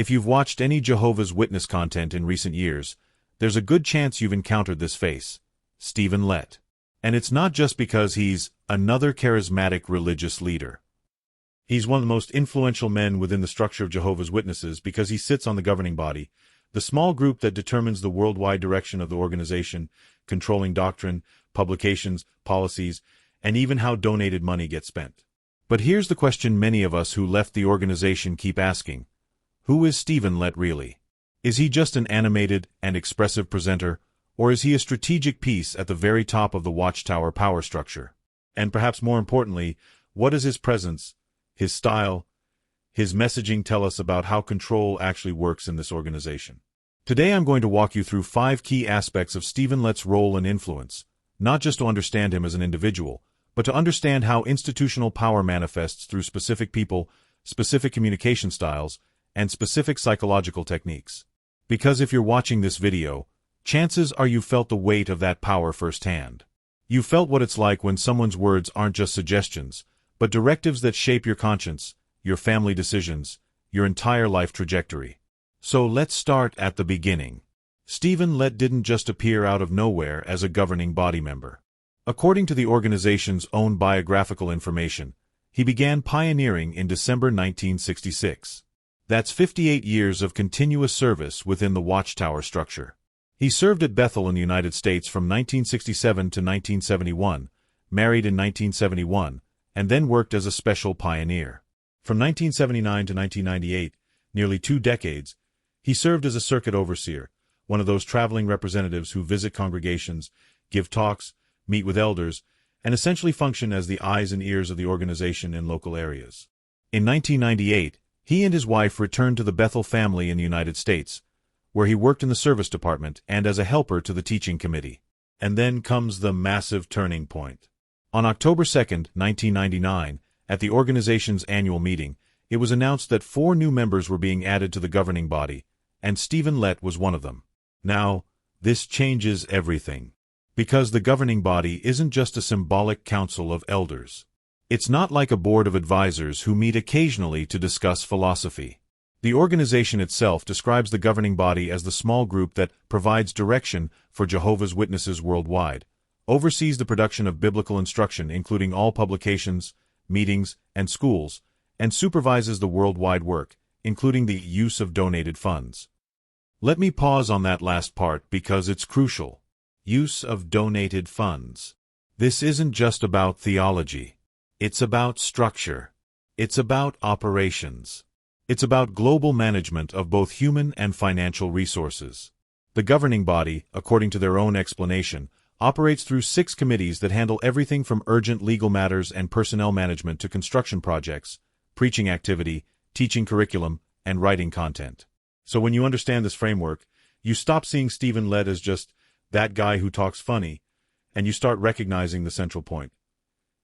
If you've watched any Jehovah's Witness content in recent years, there's a good chance you've encountered this face, Stephen Lett. And it's not just because he's another charismatic religious leader. He's one of the most influential men within the structure of Jehovah's Witnesses because he sits on the governing body, the small group that determines the worldwide direction of the organization, controlling doctrine, publications, policies, and even how donated money gets spent. But here's the question many of us who left the organization keep asking. Who is Stephen Lett really? Is he just an animated and expressive presenter, or is he a strategic piece at the very top of the Watchtower power structure? And perhaps more importantly, what does his presence, his style, his messaging tell us about how control actually works in this organization? Today I'm going to walk you through 5 key aspects of Stephen Lett's role and influence, not just to understand him as an individual, but to understand how institutional power manifests through specific people, specific communication styles, and specific psychological techniques. Because if you're watching this video, chances are you felt the weight of that power firsthand. You felt what it's like when someone's words aren't just suggestions, but directives that shape your conscience, your family decisions, your entire life trajectory. So let's start at the beginning. Stephen Lett didn't just appear out of nowhere as a governing body member. According to the organization's own biographical information, he began pioneering in December 1966. That's 58 years of continuous service within the Watchtower structure. He served at Bethel in the United States from 1967 to 1971, married in 1971, and then worked as a special pioneer. From 1979 to 1998, nearly 2 decades, he served as a circuit overseer, one of those traveling representatives who visit congregations, give talks, meet with elders, and essentially function as the eyes and ears of the organization in local areas. In 1998, he and his wife returned to the Bethel family in the United States, where he worked in the service department and as a helper to the teaching committee. And then comes the massive turning point. On October 2, 1999, at the organization's annual meeting, it was announced that 4 new members were being added to the governing body, and Stephen Lett was one of them. Now, this changes everything. Because the governing body isn't just a symbolic council of elders. It's not like a board of advisors who meet occasionally to discuss philosophy. The organization itself describes the governing body as the small group that provides direction for Jehovah's Witnesses worldwide, oversees the production of biblical instruction including all publications, meetings, and schools, and supervises the worldwide work, including the use of donated funds. Let me pause on that last part because it's crucial. Use of donated funds. This isn't just about theology. It's about structure. It's about operations. It's about global management of both human and financial resources. The governing body, according to their own explanation, operates through 6 committees that handle everything from urgent legal matters and personnel management to construction projects, preaching activity, teaching curriculum, and writing content. So when you understand this framework, you stop seeing Stephen Lett as just that guy who talks funny, and you start recognizing the central point.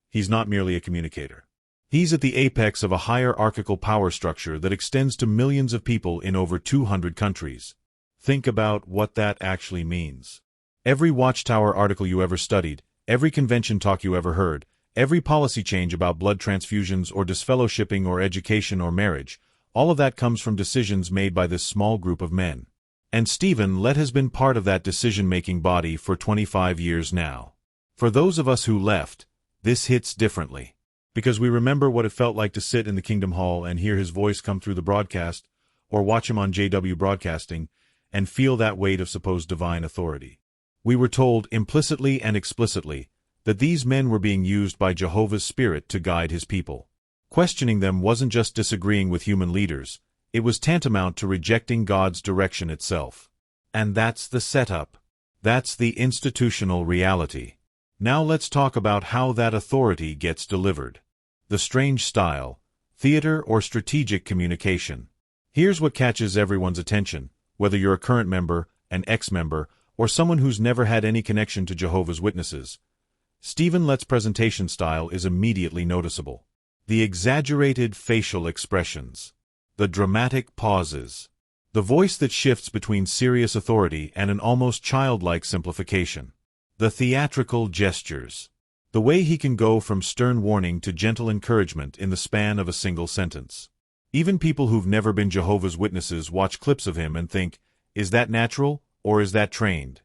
He's not merely a communicator. He's at the apex of a hierarchical power structure that extends to millions of people in over 200 countries. Think about what that actually means. Every Watchtower article you ever studied, every convention talk you ever heard, every policy change about blood transfusions or disfellowshipping or education or marriage, all of that comes from decisions made by this small group of men. And Stephen Lett has been part of that decision-making body for 25 years now. For those of us who left, this hits differently. Because we remember what it felt like to sit in the Kingdom Hall and hear his voice come through the broadcast, or watch him on JW Broadcasting, and feel that weight of supposed divine authority. We were told implicitly and explicitly that these men were being used by Jehovah's Spirit to guide his people. Questioning them wasn't just disagreeing with human leaders, it was tantamount to rejecting God's direction itself. And that's the setup. That's the institutional reality. Now let's talk about how that authority gets delivered. The strange style, theater or strategic communication. Here's what catches everyone's attention, whether you're a current member, an ex-member, or someone who's never had any connection to Jehovah's Witnesses. Stephen Lett's presentation style is immediately noticeable. The exaggerated facial expressions. The dramatic pauses. The voice that shifts between serious authority and an almost childlike simplification. The theatrical gestures. The way he can go from stern warning to gentle encouragement in the span of a single sentence. Even people who've never been Jehovah's Witnesses watch clips of him and think, is that natural or is that trained?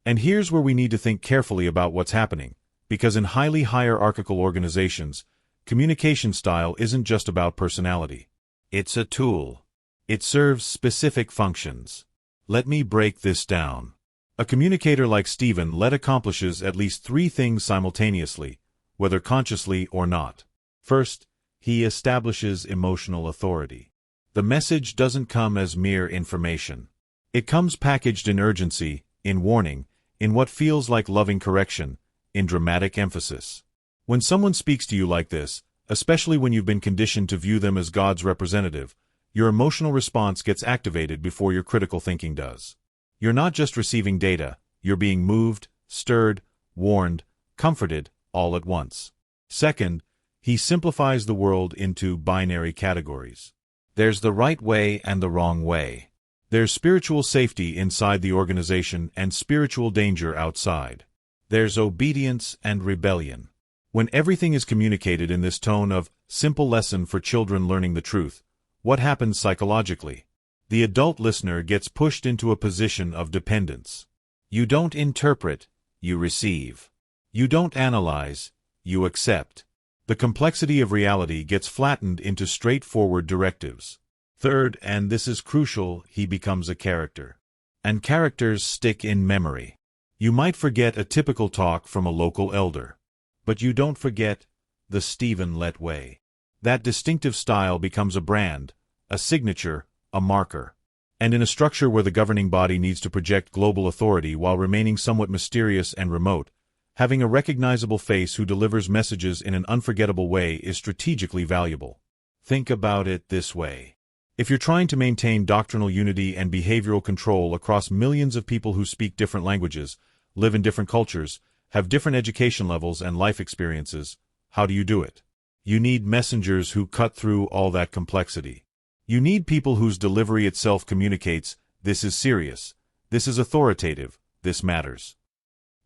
And here's where we need to think carefully about what's happening, because in highly hierarchical organizations, communication style isn't just about personality. It's a tool. It serves specific functions. Let me break this down. A communicator like Stephen Lett accomplishes at least 3 things simultaneously, whether consciously or not. First, he establishes emotional authority. The message doesn't come as mere information. It comes packaged in urgency, in warning, in what feels like loving correction, in dramatic emphasis. When someone speaks to you like this, especially when you've been conditioned to view them as God's representative, your emotional response gets activated before your critical thinking does. You're not just receiving data, you're being moved, stirred, warned, comforted, all at once. Second, he simplifies the world into binary categories. There's the right way and the wrong way. There's spiritual safety inside the organization and spiritual danger outside. There's obedience and rebellion. When everything is communicated in this tone of simple lesson for children learning the truth, what happens psychologically? The adult listener gets pushed into a position of dependence. You don't interpret, you receive. You don't analyze, you accept. The complexity of reality gets flattened into straightforward directives. Third, and this is crucial, he becomes a character. And characters stick in memory. You might forget a typical talk from a local elder. But you don't forget the Stephen Lett way. That distinctive style becomes a brand, a signature, a marker. And in a structure where the governing body needs to project global authority while remaining somewhat mysterious and remote, having a recognizable face who delivers messages in an unforgettable way is strategically valuable. Think about it this way. If you're trying to maintain doctrinal unity and behavioral control across millions of people who speak different languages, live in different cultures, have different education levels and life experiences, how do you do it? You need messengers who cut through all that complexity. You need people whose delivery itself communicates, this is serious, this is authoritative, this matters.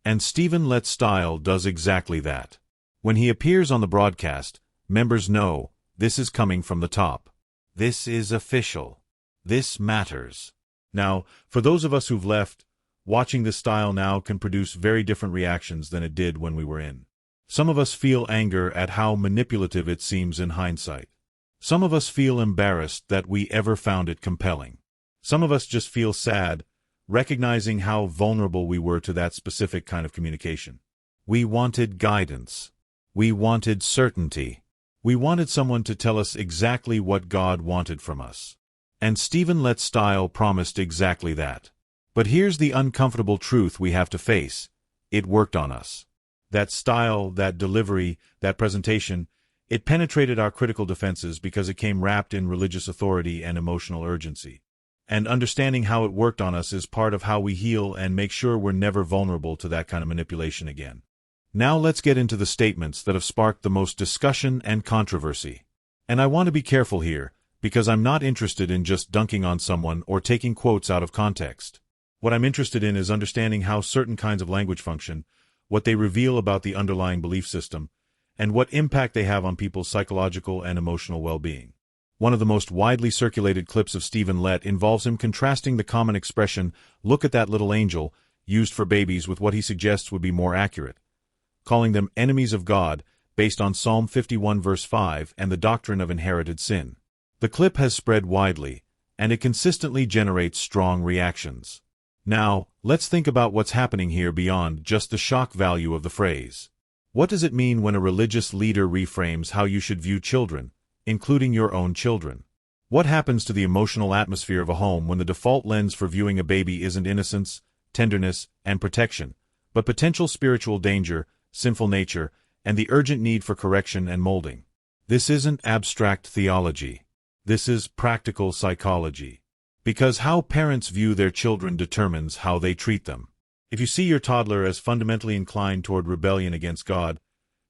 And Stephen Lett's style does exactly that. When he appears on the broadcast, members know, this is coming from the top. This is official. This matters. Now, for those of us who've left, watching this style now can produce very different reactions than it did when we were in. Some of us feel anger at how manipulative it seems in hindsight. Some of us feel embarrassed that we ever found it compelling. Some of us just feel sad, recognizing how vulnerable we were to that specific kind of communication. We wanted guidance. We wanted certainty. We wanted someone to tell us exactly what God wanted from us. And Stephen Lett's style promised exactly that. But here's the uncomfortable truth we have to face. It worked on us. That style, that delivery, that presentation, it penetrated our critical defenses because it came wrapped in religious authority and emotional urgency. And understanding how it worked on us is part of how we heal and make sure we're never vulnerable to that kind of manipulation again. Now let's get into the statements that have sparked the most discussion and controversy. And I want to be careful here, because I'm not interested in just dunking on someone or taking quotes out of context. What I'm interested in is understanding how certain kinds of language function, what they reveal about the underlying belief system, and what impact they have on people's psychological and emotional well-being. One of the most widely circulated clips of Stephen Lett involves him contrasting the common expression, "look at that little angel," used for babies with what he suggests would be more accurate, calling them enemies of God, based on Psalm 51 verse 5 and the doctrine of inherited sin. The clip has spread widely, and it consistently generates strong reactions. Now, let's think about what's happening here beyond just the shock value of the phrase. What does it mean when a religious leader reframes how you should view children, including your own children? What happens to the emotional atmosphere of a home when the default lens for viewing a baby isn't innocence, tenderness, and protection, but potential spiritual danger, sinful nature, and the urgent need for correction and molding? This isn't abstract theology. This is practical psychology. Because how parents view their children determines how they treat them. If you see your toddler as fundamentally inclined toward rebellion against God,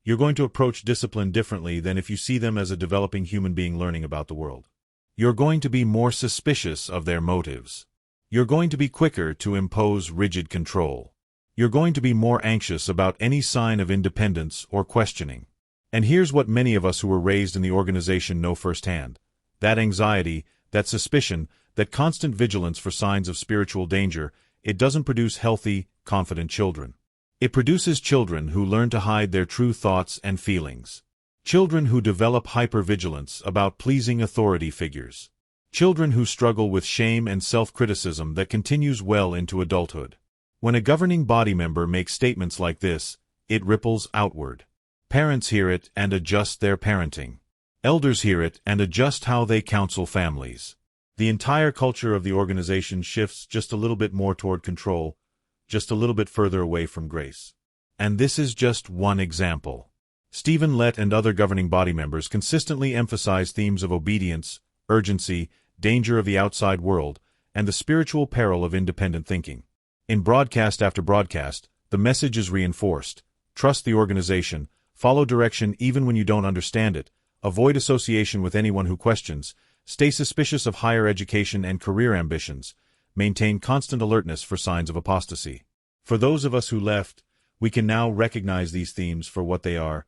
you're going to approach discipline differently than if you see them as a developing human being learning about the world. You're going to be more suspicious of their motives. You're going to be quicker to impose rigid control. You're going to be more anxious about any sign of independence or questioning. And here's what many of us who were raised in the organization know firsthand. That anxiety, that suspicion, that constant vigilance for signs of spiritual danger, it doesn't produce healthy, confident children. It produces children who learn to hide their true thoughts and feelings. Children who develop hypervigilance about pleasing authority figures. Children who struggle with shame and self-criticism that continues well into adulthood. When a governing body member makes statements like this, it ripples outward. Parents hear it and adjust their parenting. Elders hear it and adjust how they counsel families. The entire culture of the organization shifts just a little bit more toward control, just a little bit further away from grace. And this is just one example. Stephen Lett and other governing body members consistently emphasize themes of obedience, urgency, danger of the outside world, and the spiritual peril of independent thinking. In broadcast after broadcast, the message is reinforced. Trust the organization, follow direction even when you don't understand it, avoid association with anyone who questions, stay suspicious of higher education and career ambitions, maintain constant alertness for signs of apostasy. For those of us who left, we can now recognize these themes for what they are,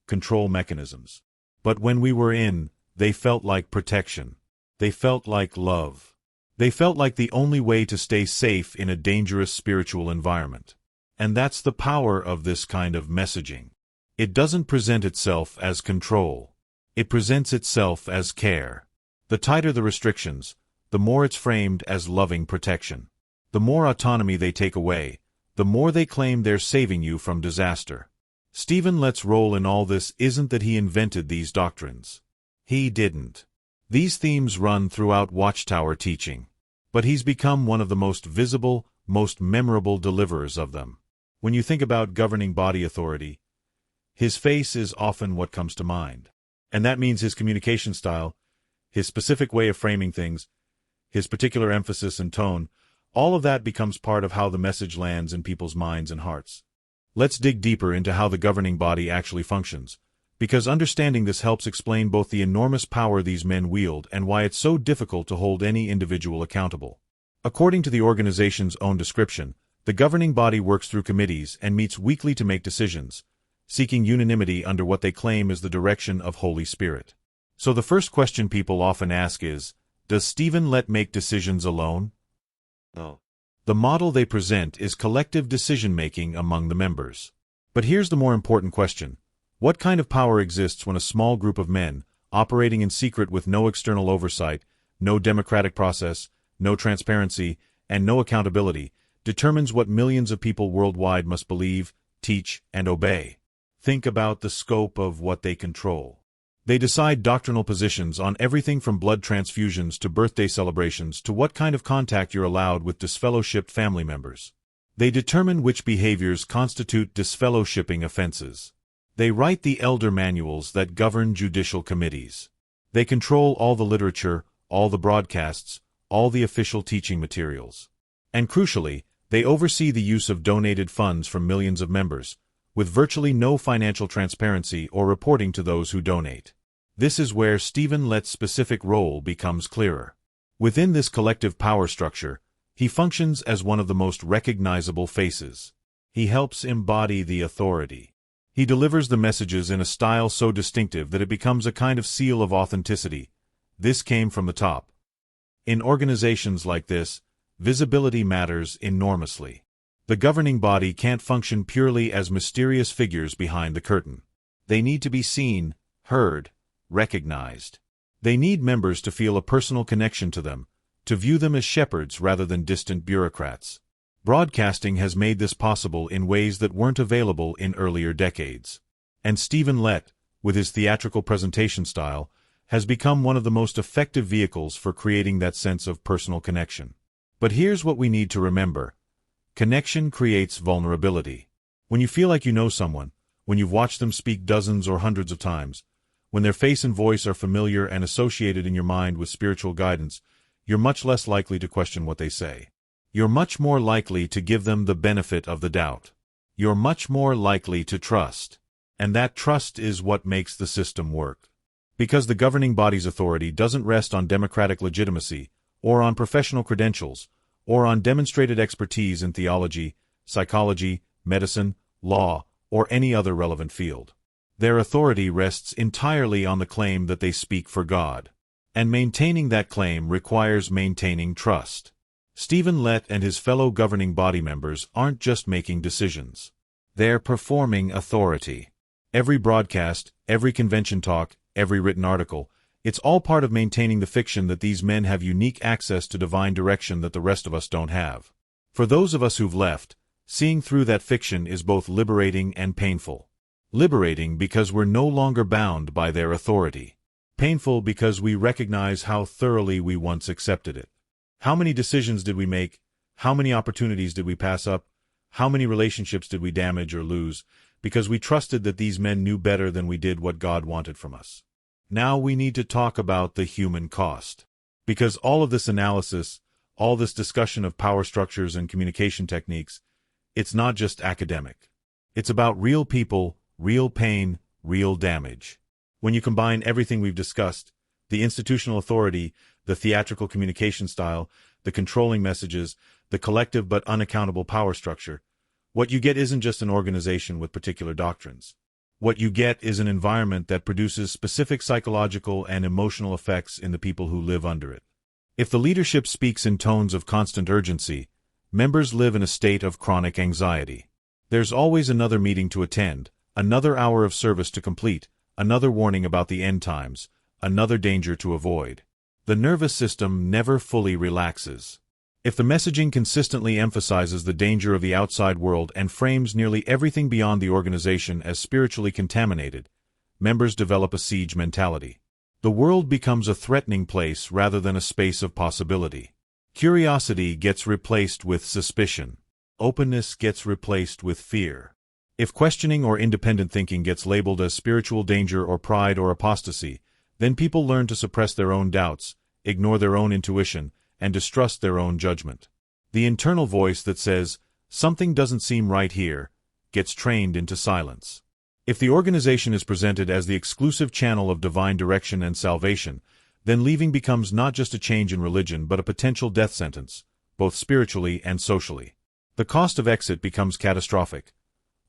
control mechanisms. But when we were in, they felt like protection. They felt like love. They felt like the only way to stay safe in a dangerous spiritual environment. And that's the power of this kind of messaging. It doesn't present itself as control. It presents itself as care. The tighter the restrictions, the more it's framed as loving protection. The more autonomy they take away, the more they claim they're saving you from disaster. Stephen Lett's role in all this isn't that he invented these doctrines. He didn't. These themes run throughout Watchtower teaching. But he's become one of the most visible, most memorable deliverers of them. When you think about governing body authority, his face is often what comes to mind. And that means his communication style, his specific way of framing things, his particular emphasis and tone, all of that becomes part of how the message lands in people's minds and hearts. Let's dig deeper into how the governing body actually functions, because understanding this helps explain both the enormous power these men wield and why it's so difficult to hold any individual accountable. According to the organization's own description, the governing body works through committees and meets weekly to make decisions, seeking unanimity under what they claim is the direction of Holy Spirit. So the first question people often ask is, does Stephen Lett make decisions alone? No. The model they present is collective decision-making among the members. But here's the more important question. What kind of power exists when a small group of men, operating in secret with no external oversight, no democratic process, no transparency, and no accountability, determines what millions of people worldwide must believe, teach, and obey? Think about the scope of what they control. They decide doctrinal positions on everything from blood transfusions to birthday celebrations to what kind of contact you're allowed with disfellowshipped family members. They determine which behaviors constitute disfellowshipping offenses. They write the elder manuals that govern judicial committees. They control all the literature, all the broadcasts, all the official teaching materials. And crucially, they oversee the use of donated funds from millions of members, with virtually no financial transparency or reporting to those who donate. This is where Stephen Lett's specific role becomes clearer. Within this collective power structure, he functions as one of the most recognizable faces. He helps embody the authority. He delivers the messages in a style so distinctive that it becomes a kind of seal of authenticity. This came from the top. In organizations like this, visibility matters enormously. The governing body can't function purely as mysterious figures behind the curtain. They need to be seen, heard, recognized. They need members to feel a personal connection to them, to view them as shepherds rather than distant bureaucrats. Broadcasting has made this possible in ways that weren't available in earlier decades. And Stephen Lett, with his theatrical presentation style, has become one of the most effective vehicles for creating that sense of personal connection. But here's what we need to remember. Connection creates vulnerability. When you feel like you know someone, when you've watched them speak dozens or hundreds of times, when their face and voice are familiar and associated in your mind with spiritual guidance, you're much less likely to question what they say. You're much more likely to give them the benefit of the doubt. You're much more likely to trust. And that trust is what makes the system work. Because the governing body's authority doesn't rest on democratic legitimacy, or on professional credentials, or on demonstrated expertise in theology, psychology, medicine, law, or any other relevant field. Their authority rests entirely on the claim that they speak for God. And maintaining that claim requires maintaining trust. Stephen Lett and his fellow governing body members aren't just making decisions. They're performing authority. Every broadcast, every convention talk, every written article, it's all part of maintaining the fiction that these men have unique access to divine direction that the rest of us don't have. For those of us who've left, seeing through that fiction is both liberating and painful. Liberating because we're no longer bound by their authority. Painful because we recognize how thoroughly we once accepted it. How many decisions did we make? How many opportunities did we pass up? How many relationships did we damage or lose because we trusted that these men knew better than we did what God wanted from us? Now we need to talk about the human cost. Because all of this analysis, all this discussion of power structures and communication techniques, it's not just academic. It's about real people, real pain, real damage. When you combine everything we've discussed, the institutional authority, the theatrical communication style, the controlling messages, the collective but unaccountable power structure, what you get isn't just an organization with particular doctrines. What you get is an environment that produces specific psychological and emotional effects in the people who live under it. If the leadership speaks in tones of constant urgency, members live in a state of chronic anxiety. There's always another meeting to attend, another hour of service to complete, another warning about the end times, another danger to avoid. The nervous system never fully relaxes. If the messaging consistently emphasizes the danger of the outside world and frames nearly everything beyond the organization as spiritually contaminated, members develop a siege mentality. The world becomes a threatening place rather than a space of possibility. Curiosity gets replaced with suspicion. Openness gets replaced with fear. If questioning or independent thinking gets labeled as spiritual danger or pride or apostasy, then people learn to suppress their own doubts, ignore their own intuition, and distrust their own judgment. The internal voice that says, "Something doesn't seem right here," gets trained into silence. If the organization is presented as the exclusive channel of divine direction and salvation, then leaving becomes not just a change in religion but a potential death sentence, both spiritually and socially. The cost of exit becomes catastrophic.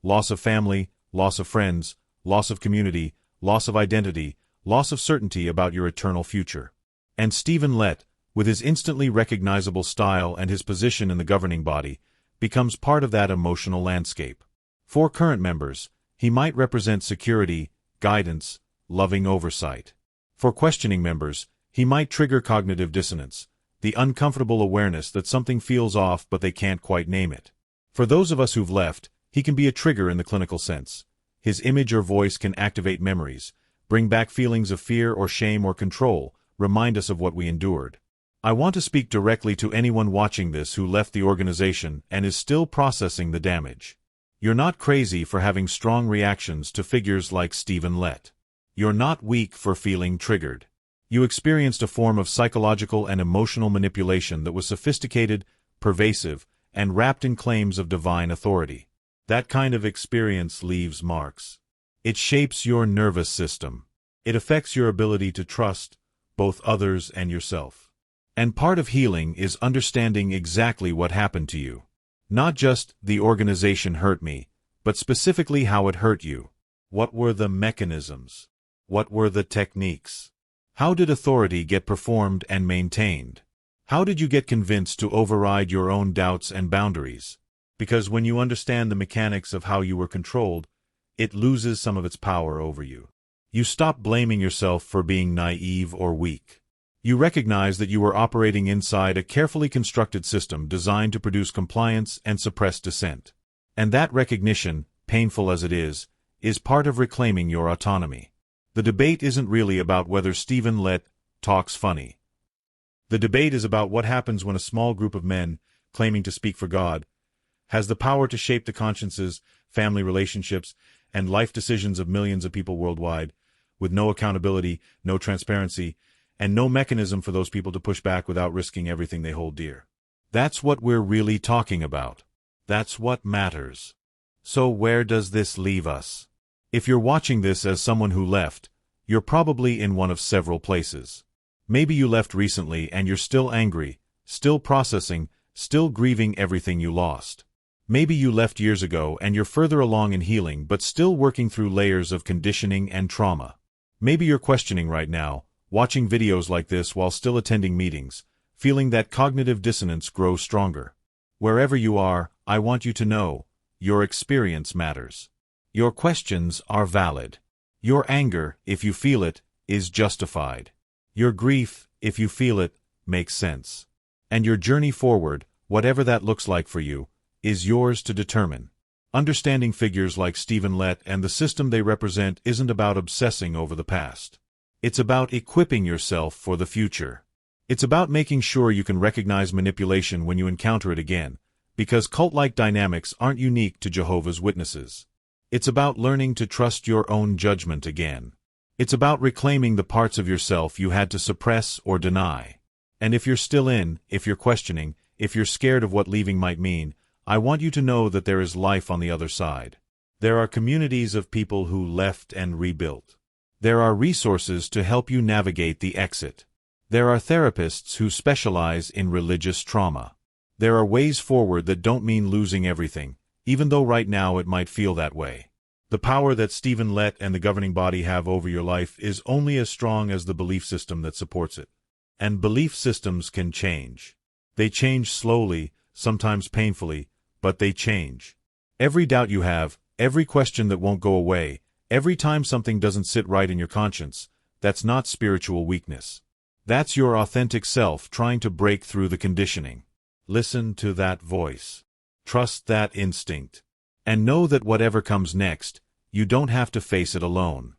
Loss of family, loss of friends, loss of community, loss of identity, loss of certainty about your eternal future. And Stephen Lett, with his instantly recognizable style and his position in the governing body, becomes part of that emotional landscape. For current members, he might represent security, guidance, loving oversight. For questioning members, he might trigger cognitive dissonance, the uncomfortable awareness that something feels off but they can't quite name it. For those of us who've left, he can be a trigger in the clinical sense. His image or voice can activate memories, bring back feelings of fear or shame or control, remind us of what we endured. I want to speak directly to anyone watching this who left the organization and is still processing the damage. You're not crazy for having strong reactions to figures like Stephen Lett. You're not weak for feeling triggered. You experienced a form of psychological and emotional manipulation that was sophisticated, pervasive, and wrapped in claims of divine authority. That kind of experience leaves marks. It shapes your nervous system. It affects your ability to trust both others and yourself. And part of healing is understanding exactly what happened to you. Not just, the organization hurt me, but specifically how it hurt you. What were the mechanisms? What were the techniques? How did authority get performed and maintained? How did you get convinced to override your own doubts and boundaries? Because when you understand the mechanics of how you were controlled, it loses some of its power over you. You stop blaming yourself for being naive or weak. You recognize that you were operating inside a carefully constructed system designed to produce compliance and suppress dissent. And that recognition, painful as it is part of reclaiming your autonomy. The debate isn't really about whether Stephen Lett talks funny. The debate is about what happens when a small group of men, claiming to speak for God, has the power to shape the consciences, family relationships, and life decisions of millions of people worldwide, with no accountability, no transparency, and no mechanism for those people to push back without risking everything they hold dear. That's what we're really talking about. That's what matters. So where does this leave us? If you're watching this as someone who left, you're probably in one of several places. Maybe you left recently and you're still angry, still processing, still grieving everything you lost. Maybe you left years ago and you're further along in healing but still working through layers of conditioning and trauma. Maybe you're questioning right now, watching videos like this while still attending meetings, feeling that cognitive dissonance grow stronger. Wherever you are, I want you to know, your experience matters. Your questions are valid. Your anger, if you feel it, is justified. Your grief, if you feel it, makes sense. And your journey forward, whatever that looks like for you, is yours to determine. Understanding figures like Stephen Lett and the system they represent isn't about obsessing over the past. It's about equipping yourself for the future. It's about making sure you can recognize manipulation when you encounter it again, because cult-like dynamics aren't unique to Jehovah's Witnesses. It's about learning to trust your own judgment again. It's about reclaiming the parts of yourself you had to suppress or deny. And if you're still if you're questioning, if you're scared of what leaving might mean, I want you to know that there is life on the other side. There are communities of people who left and rebuilt. There are resources to help you navigate the exit. There are therapists who specialize in religious trauma. There are ways forward that don't mean losing everything, even though right now it might feel that way. The power that Stephen Lett and the governing body have over your life is only as strong as the belief system that supports it. And belief systems can change. They change slowly, sometimes painfully, but they change. Every doubt you have, every question that won't go away, every time something doesn't sit right in your conscience, that's not spiritual weakness. That's your authentic self trying to break through the conditioning. Listen to that voice. Trust that instinct. And know that whatever comes next, you don't have to face it alone.